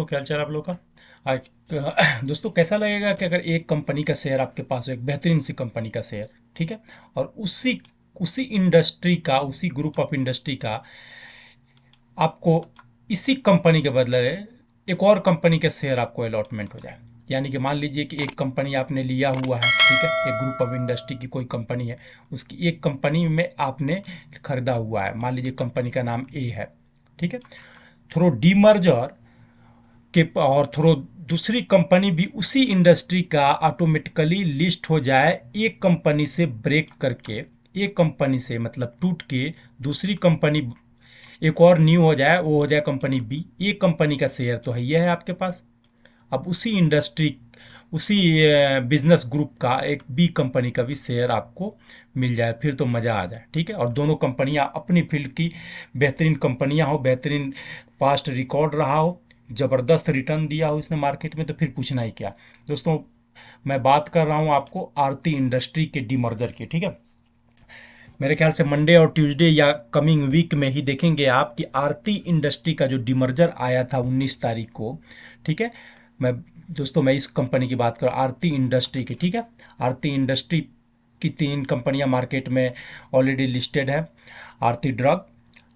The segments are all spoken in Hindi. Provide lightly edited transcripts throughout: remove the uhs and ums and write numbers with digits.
दोस्तों, क्या हाल आप लोग का। आज दोस्तों, कैसा लगेगा कि अगर एक कंपनी का शेयर आपके पास हो, एक बेहतरीन सी कंपनी का शेयर, ठीक है, और उसी उसी इंडस्ट्री का, उसी ग्रुप ऑफ इंडस्ट्री का आपको इसी कंपनी के बदले एक और कंपनी के शेयर आपको अलॉटमेंट हो जाए। यानी कि मान लीजिए कि एक कंपनी आपने लिया हुआ है, ठीक है, एक ग्रुप ऑफ इंडस्ट्री की कोई कंपनी है, उसकी एक कंपनी में आपने खरीदा हुआ है। मान लीजिए कंपनी का नाम ए है, ठीक है। थ्रू डीमर्जर के और थ्रू दूसरी कंपनी भी उसी इंडस्ट्री का ऑटोमेटिकली लिस्ट हो जाए, एक कंपनी से ब्रेक करके, एक कंपनी से मतलब टूट के दूसरी कंपनी एक और न्यू हो जाए, वो हो जाए कंपनी बी। एक कंपनी का शेयर तो है, ये है आपके पास। अब उसी इंडस्ट्री, उसी बिजनेस ग्रुप का एक बी कंपनी का भी शेयर आपको मिल जाए, फिर तो मज़ा आ जाए, ठीक है। और दोनों कंपनियां अपनी फील्ड की बेहतरीन कंपनियां हो, बेहतरीन पास्ट रिकॉर्ड रहा हो, ज़बरदस्त रिटर्न दिया हो इसने मार्केट में, तो फिर पूछना ही क्या। दोस्तों, मैं बात कर रहा हूँ आपको आरती इंडस्ट्री के डीमर्जर की, ठीक है। मेरे ख्याल से मंडे और ट्यूसडे या कमिंग वीक में ही देखेंगे आप कि आरती इंडस्ट्री का जो डीमर्जर आया था 19 तारीख को, ठीक है। मैं दोस्तों, मैं इस कंपनी की बात कर रहा हूँ, आरती इंडस्ट्री की, ठीक है। आरती इंडस्ट्री की 3 कंपनियां मार्केट में ऑलरेडी लिस्टेड है। आरती ड्रग,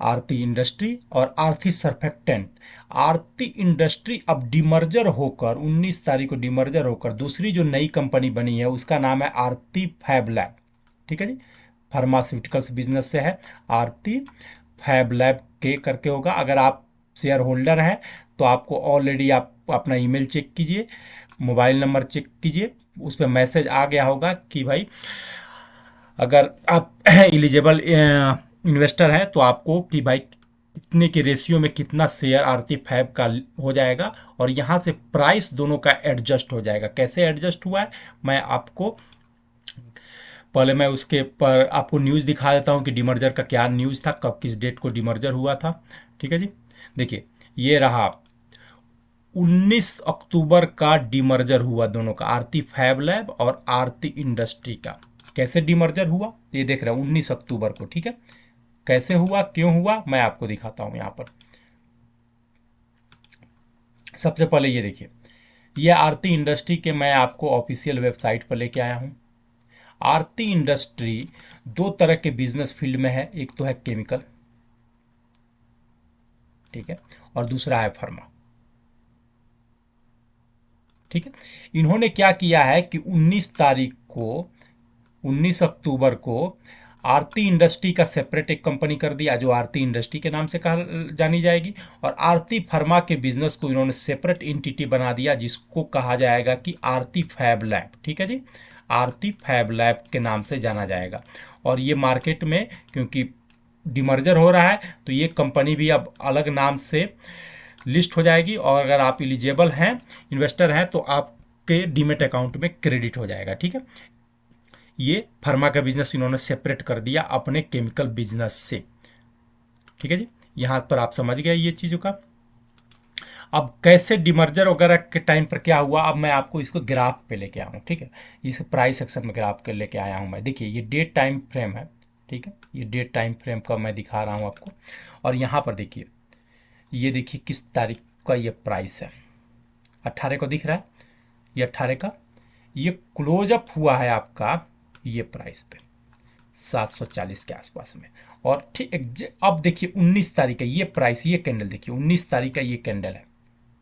आरती इंडस्ट्री और आरती सर्फेक्टेंट। आरती इंडस्ट्री अब डिमर्जर होकर 19 तारीख को डिमर्जर होकर दूसरी जो नई कंपनी बनी है उसका नाम है आरती फैब लैब, ठीक है जी। फार्मास्यूटिकल्स बिजनेस से है, आरती फैब लैब के करके होगा। अगर आप शेयर होल्डर हैं तो आपको ऑलरेडी, आप अपना ईमेल चेक कीजिए, मोबाइल नंबर चेक कीजिए, उस पर मैसेज आ गया होगा कि भाई अगर आप एलिजिबल इन्वेस्टर हैं तो आपको कि भाई कितने के रेशियो में कितना शेयर आरती फैब का हो जाएगा, और यहाँ से प्राइस दोनों का एडजस्ट हो जाएगा। कैसे एडजस्ट हुआ है मैं आपको, पहले मैं उसके पर आपको न्यूज़ दिखा देता हूँ कि डिमर्जर का क्या न्यूज़ था, कब किस डेट को डिमर्जर हुआ था, ठीक है जी। देखिए, ये रहा 19 अक्टूबर का डिमर्जर हुआ दोनों का, आरती फैब लैब और आरती इंडस्ट्री का। कैसे डिमर्जर हुआ ये देख रहे हैं 19 अक्टूबर को, ठीक है। कैसे हुआ, क्यों हुआ, मैं आपको दिखाता हूं यहां पर। सबसे पहले ये देखिए, ये आरती इंडस्ट्री के मैं आपको ऑफिशियल वेबसाइट पर लेके आया हूं। आरती इंडस्ट्री दो तरह के बिजनेस फील्ड में है, एक तो है केमिकल, ठीक है, और दूसरा है फार्मा, ठीक है। इन्होंने क्या किया है कि 19 तारीख को, 19 अक्टूबर को आरती इंडस्ट्री का सेपरेट एक कंपनी कर दिया जो आरती इंडस्ट्री के नाम से कहा जानी जाएगी, और आरती फार्मा के बिजनेस को इन्होंने सेपरेट एंटिटी बना दिया जिसको कहा जाएगा कि आरती फैब लैब, ठीक है जी। आरती फैब लैब के नाम से जाना जाएगा। और ये मार्केट में क्योंकि डिमर्जर हो रहा है तो ये कंपनी भी अब अलग नाम से लिस्ट हो जाएगी, और अगर आप एलिजिबल हैं, इन्वेस्टर हैं, तो आपके डीमेट अकाउंट में क्रेडिट हो जाएगा, ठीक है। ये फार्मा का बिजनेस इन्होंने सेपरेट कर दिया अपने केमिकल बिजनेस से, ठीक है जी। यहां पर आप समझ गए ये चीज़ों का। अब कैसे डिमर्जर वगैरह के टाइम पर क्या हुआ, अब मैं आपको इसको ग्राफ पे लेके आऊँ, ठीक है। इस प्राइस सेक्शन में ग्राफ के लेके आया हूँ मैं। देखिए, ये डेट टाइम फ्रेम है, ठीक है। ये डेट टाइम फ्रेम का मैं दिखा रहा हूँ आपको। और यहाँ पर देखिए, ये देखिए किस तारीख का ये प्राइस है, 18 को दिख रहा है, ये 18 का ये क्लोजअप हुआ है आपका ये प्राइस पे 740 के आसपास में। और ठीक अब देखिए 19 तारीख का ये प्राइस, ये कैंडल देखिए 19 तारीख का ये कैंडल है।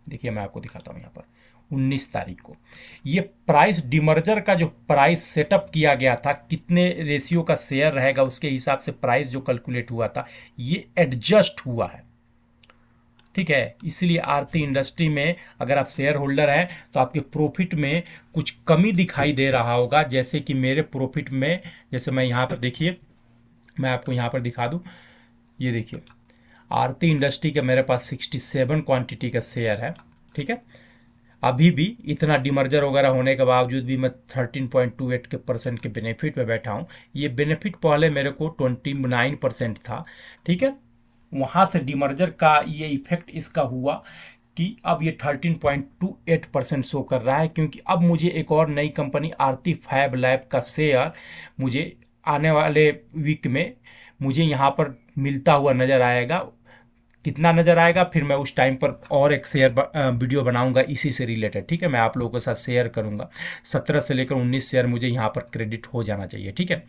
देखिए मैं आपको दिखाता हूँ यहाँ पर 19 तारीख को ये प्राइस, डिमर्जर का जो प्राइस सेटअप किया गया था, कितने रेशियो का शेयर रहेगा उसके हिसाब से प्राइस जो कैलकुलेट हुआ था, ये एडजस्ट हुआ है, ठीक है। इसलिए आरती इंडस्ट्री में अगर आप शेयर होल्डर हैं तो आपके प्रॉफिट में कुछ कमी दिखाई दे रहा होगा, जैसे कि मेरे प्रॉफिट में, जैसे मैं यहाँ पर देखिए, मैं आपको यहाँ पर दिखा दूँ, ये देखिए आरती इंडस्ट्री का मेरे पास 67 क्वांटिटी का शेयर है, ठीक है। अभी भी इतना डिमर्जर वगैरह होने के बावजूद भी मैं 13.28 के परसेंट के बेनिफिट पे बैठा हूँ। ये बेनिफिट पहले मेरे को 29% था, ठीक है। वहाँ से डिमर्जर का ये इफेक्ट इसका हुआ कि अब ये 13.28% शो कर रहा है, क्योंकि अब मुझे एक और नई कंपनी आरती फैब लैब का शेयर मुझे आने वाले वीक में मुझे यहाँ पर मिलता हुआ नज़र आएगा। कितना नज़र आएगा फिर मैं उस टाइम पर और एक वीडियो बनाऊंगा इसी से रिलेटेड, ठीक है। मैं आप लोगों के साथ शेयर करूंगा। 17 से लेकर 19 शेयर मुझे यहाँ पर क्रेडिट हो जाना चाहिए, ठीक है।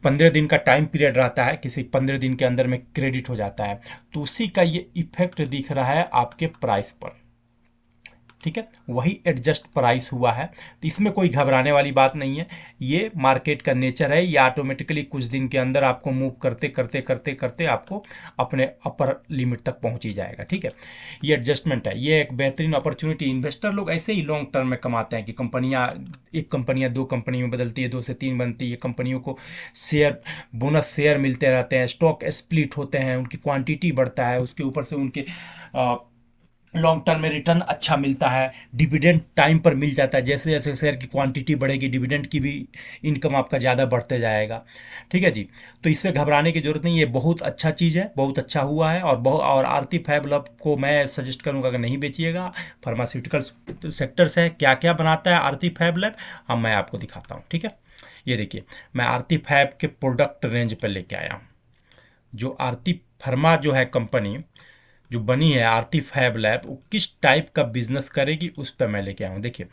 15 दिन का टाइम पीरियड रहता है, किसी 15 दिन के अंदर में क्रेडिट हो जाता है। तो उसी का ये इफेक्ट दिख रहा है आपके प्राइस पर, ठीक है। वही एडजस्ट प्राइस हुआ है, तो इसमें कोई घबराने वाली बात नहीं है। ये मार्केट का नेचर है, ये ऑटोमेटिकली कुछ दिन के अंदर आपको मूव करते करते करते करते आपको अपने अपर लिमिट तक पहुंच ही जाएगा, ठीक है। ये एडजस्टमेंट है, ये एक बेहतरीन अपॉर्चुनिटी। इन्वेस्टर लोग ऐसे ही लॉन्ग टर्म में कमाते हैं कि एक कंपनियां दो कंपनी में बदलती है, 2 से 3 बनती है, कंपनियों को शेयर बोनस शेयर मिलते रहते हैं, स्टॉक स्प्लिट होते हैं, उनकी क्वांटिटी बढ़ता है, उसके ऊपर से उनके लॉन्ग टर्म में रिटर्न अच्छा मिलता है, डिविडेंड टाइम पर मिल जाता है। जैसे जैसे शेयर की क्वांटिटी बढ़ेगी डिविडेंड की भी इनकम आपका ज़्यादा बढ़ते जाएगा, ठीक है जी। तो इससे घबराने की जरूरत नहीं, ये बहुत अच्छा चीज़ है, बहुत अच्छा हुआ है। और आरती फैब लैब को मैं सजेस्ट करूंगा कि नहीं बेचिएगा। फार्मास्यूटिकल सेक्टर से क्या क्या बनाता है आरती फैब लैब, हम मैं आपको दिखाता हूँ, ठीक है। ये देखिए, मैं आरती फैब के प्रोडक्ट रेंज पर लेके आया हूँ। जो आरती फर्मा जो है कंपनी जो बनी है आरती फैब लैब, वो किस टाइप का बिजनेस करेगी उस पर मैं लेके आऊँ। देखिए,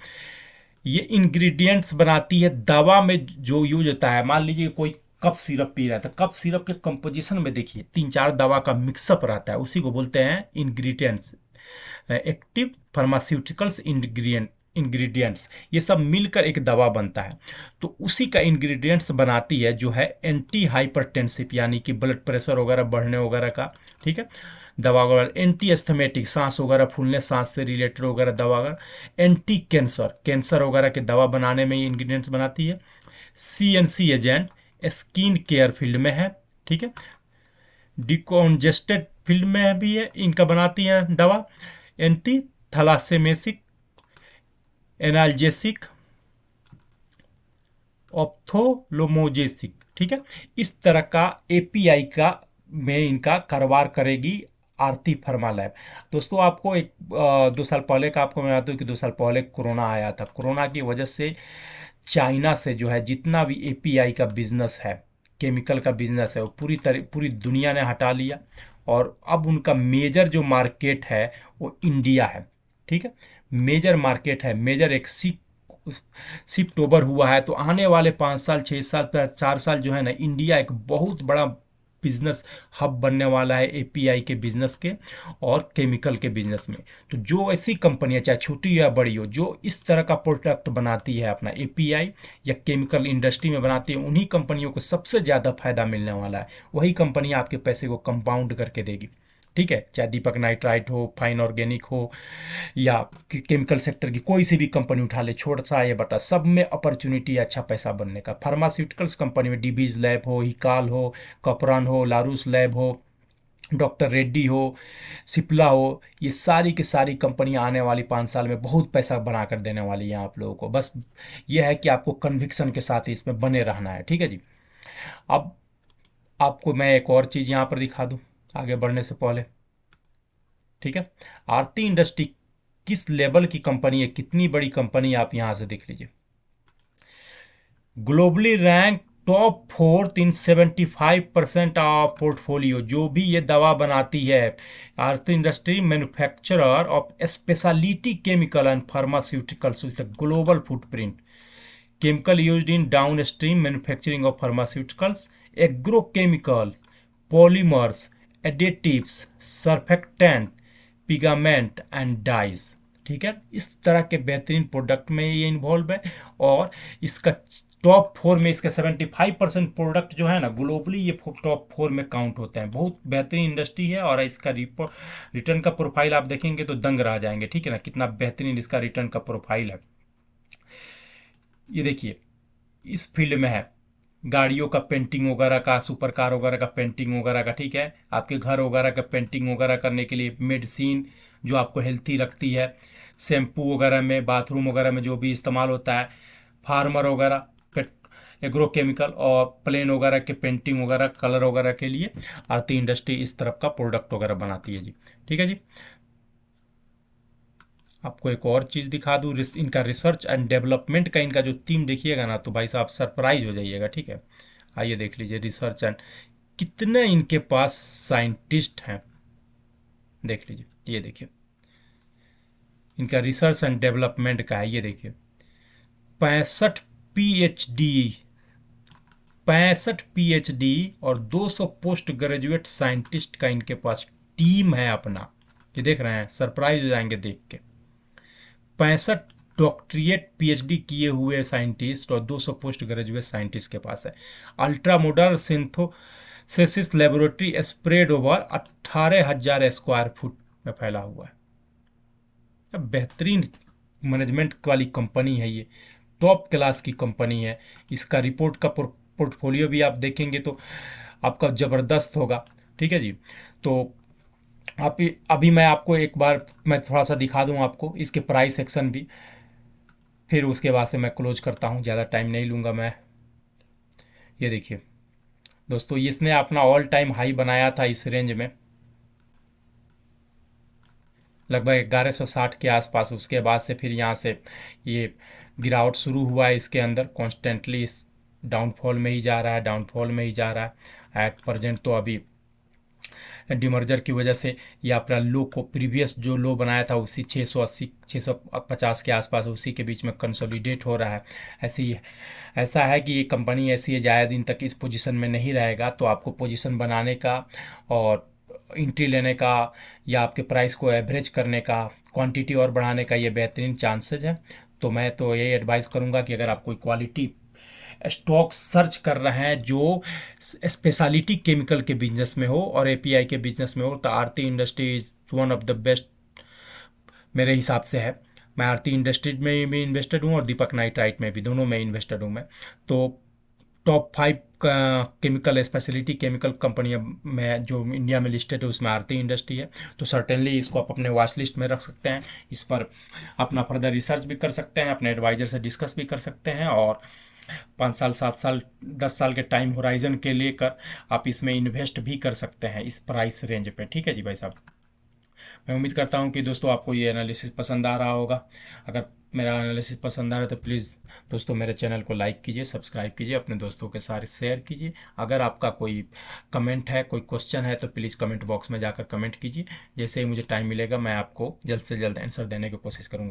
ये इंग्रेडिएंट्स बनाती है दवा में जो यूज होता है। मान लीजिए कोई कफ सिरप पी रहा है, तो कफ सिरप के कंपोजिशन में देखिए 3-4 दवा का मिक्सअप रहता है, उसी को बोलते हैं इंग्रेडिएंट्स, एक्टिव फार्मास्यूटिकल्स इंग्रेडिएंट्स। ये सब मिलकर एक दवा बनता है। तो उसी का इंग्रेडिएंट्स बनाती है जो है एंटी हाइपरटेंसिव, यानी कि ब्लड प्रेशर वगैरह बढ़ने वगैरह का, ठीक है, दवा वगैरह। एंटी एस्थमेटिक, सांस वगैरह फूलने सांस से रिलेटेड वगैरह दवा वगैरह। एंटी कैंसर, कैंसर वगैरह के दवा बनाने में ये इंग्रेडिएंट्स बनाती है। CNC agent, skin care field में है, ठीक है। डिकॉन्जेस्टेड फील्ड में भी है, इनका बनाती है दवा। एंटी थैलासेमेसिक, एनाल्जेसिक, ऑप्थोलोमोजेसिक, ठीक है। इस तरह का API का में इनका कारोबार करेगी आरती फर्मा लैब। दोस्तों, आपको 2 साल पहले का आपको मैं बता दूं कि 2 साल पहले कोरोना आया था। कोरोना की वजह से चाइना से जो है जितना भी API का बिजनेस है, केमिकल का बिजनेस है, वो पूरी दुनिया ने हटा लिया। और अब उनका मेजर जो मार्केट है वो इंडिया है, ठीक है। मेजर मार्केट है, मेजर एक शिफ्ट ओवर हुआ है। तो आने वाले 5 साल 6 साल 4 साल जो है ना, इंडिया एक बहुत बड़ा बिजनेस हब बनने वाला है API के बिजनेस के और केमिकल के बिजनेस में। तो जो ऐसी कंपनियां चाहे छोटी या बड़ी हो, जो इस तरह का प्रोडक्ट बनाती है अपना API या केमिकल इंडस्ट्री में बनाती है, उन्हीं कंपनियों को सबसे ज़्यादा फायदा मिलने वाला है। वही कंपनी आपके पैसे को कंपाउंड करके देगी, ठीक है। चाहे दीपक नाइट्राइट हो, फाइन ऑर्गेनिक हो, या केमिकल सेक्टर की कोई सी भी कंपनी उठा ले, छोटा सा या बड़ा, सब में अपॉर्चुनिटी है अच्छा पैसा बनने का। फार्मास्यूटिकल्स कंपनी में डीबीज लैब हो, हिकाल हो, कपरान हो, लारूस लैब हो, डॉक्टर रेड्डी हो, सिप्ला हो, ये सारी की सारी कंपनियां आने वाली 5 साल में बहुत पैसा बना कर देने वाली हैं आप लोगों को। बस ये है कि आपको कन्विक्शन के साथ इसमें बने रहना है, ठीक है जी। अब आपको मैं एक और चीज़ यहाँ पर दिखा दूँ आगे बढ़ने से पहले, ठीक है। आरती इंडस्ट्री किस लेवल की कंपनी है, कितनी बड़ी कंपनी, आप यहां से देख लीजिए। Globally rank top 4 in 75% of portfolio. जो भी ये दवा बनाती है, Aarti industry manufacturer of specialty chemical and pharmaceuticals with global footprint, chemical used in downstream manufacturing of pharmaceuticals, agrochemicals, polymers, additives, surfactant, pigment and dyes, ठीक है। इस तरह के बेहतरीन प्रोडक्ट में ये इन्वॉल्व है। और इसका टॉप 4 में इसका 75% प्रोडक्ट जो है ना, ग्लोबली ये टॉप 4 में काउंट होते हैं। बहुत बेहतरीन इंडस्ट्री है। और इसका रिटर्न का प्रोफाइल आप देखेंगे तो दंग रह जाएंगे, ठीक है ना, कितना बेहतरीन इसका रिटर्न का प्रोफाइल है। ये देखिए, इस फील्ड में है गाड़ियों का पेंटिंग वगैरह का, सुपर कार वगैरह का पेंटिंग वगैरह का, ठीक है। आपके घर वगैरह का पेंटिंग वगैरह करने के लिए, मेडिसिन जो आपको हेल्थी रखती है, शैम्पू वगैरह में, बाथरूम वगैरह में जो भी इस्तेमाल होता है, फार्मर वगैरह, एग्रोकेमिकल और प्लेन वगैरह के पेंटिंग वगैरह, कलर वगैरह के लिए आरती इंडस्ट्री इस तरफ का प्रोडक्ट वगैरह बनाती है जी, ठीक है जी। आपको एक और चीज़ दिखा दूँ, इनका रिसर्च एंड डेवलपमेंट का इनका जो टीम देखिएगा ना, तो भाई साहब सरप्राइज हो जाइएगा, ठीक है। आइए देख लीजिए रिसर्च एंड, कितने इनके पास साइंटिस्ट हैं, देख लीजिए, ये देखिए, इनका रिसर्च एंड डेवलपमेंट का है, ये देखिए 65 पीएचडी, 65 पीएचडी और 200 पोस्ट ग्रेजुएट साइंटिस्ट का इनके पास टीम है अपना। ये देख रहे हैं, सरप्राइज हो जाएंगे देख के। 65 डॉक्टरेट पीएचडी किए हुए साइंटिस्ट और 200 पोस्ट ग्रेजुएट साइंटिस्ट के पास है। Ultra modern synthesis laboratory spread over 18,000 square foot में फैला हुआ है। बेहतरीन मैनेजमेंट वाली कंपनी है ये, टॉप क्लास की कंपनी है। इसका रिपोर्ट का पोर्टफोलियो भी आप देखेंगे तो आपका ज़बरदस्त होगा। ठीक है जी। तो आप अभी मैं आपको एक बार मैं थोड़ा सा दिखा दूं आपको इसके प्राइस सेक्शन भी, फिर उसके बाद से मैं क्लोज करता हूं, ज़्यादा टाइम नहीं लूँगा मैं। ये देखिए दोस्तों, इसने अपना ऑल टाइम हाई बनाया था इस रेंज में लगभग 1160 के आसपास। उसके बाद से फिर यहाँ से ये गिरावट शुरू हुआ है इसके अंदर, कॉन्स्टेंटली इस डाउनफॉल में ही जा रहा है, डाउनफॉल में ही जा रहा है एट प्रेजेंट। तो अभी डिमर्जर की वजह से ये अपना लो को, प्रीवियस जो लो बनाया था उसी 680 650 के आसपास, उसी के बीच में कंसोलिडेट हो रहा है। ऐसे ही ऐसा है कि ये कंपनी ऐसी है, ज़्यादा दिन तक इस पोजीशन में नहीं रहेगा। तो आपको पोजीशन बनाने का और एंट्री लेने का या आपके प्राइस को एवरेज करने का, क्वांटिटी और बढ़ाने का ये बेहतरीन चांसेज है। तो मैं तो यही एडवाइस करूँगा कि अगर आप कोई क्वालिटी स्टॉक सर्च कर रहे हैं जो स्पेशलिटी केमिकल के बिजनेस में हो और एपीआई के बिजनेस में हो, तो Aarti industry is one of the best मेरे हिसाब से है। मैं आरती इंडस्ट्रीज में भी इन्वेस्टेड हूँ और दीपक नाइट्राइट में भी, दोनों में इन्वेस्टेड हूँ मैं। तो टॉप 5 केमिकल स्पेशलिटी केमिकल कंपनियां में जो इंडिया में लिस्टेड है उसमें आरती इंडस्ट्री है। तो सर्टेनली इसको आप अपने वॉच लिस्ट में रख सकते हैं, इस पर अपना फर्दर रिसर्च भी कर सकते हैं, अपने एडवाइजर से डिस्कस भी कर सकते हैं, और 5 साल 7 साल 10 साल के टाइम होराइजन के लेकर आप इसमें इन्वेस्ट भी कर सकते हैं इस प्राइस रेंज पे। ठीक है जी भाई साहब, मैं उम्मीद करता हूँ कि दोस्तों आपको ये एनालिसिस पसंद आ रहा होगा। अगर मेरा एनालिसिस पसंद आ रहा है तो प्लीज़ दोस्तों मेरे चैनल को लाइक कीजिए, सब्सक्राइब कीजिए, अपने दोस्तों के साथ शेयर कीजिए। अगर आपका कोई कमेंट है, कोई क्वेश्चन है तो प्लीज़ कमेंट बॉक्स में जाकर कमेंट कीजिए। जैसे ही मुझे टाइम मिलेगा मैं आपको जल्द से जल्द आंसर देने की कोशिश करूँगा।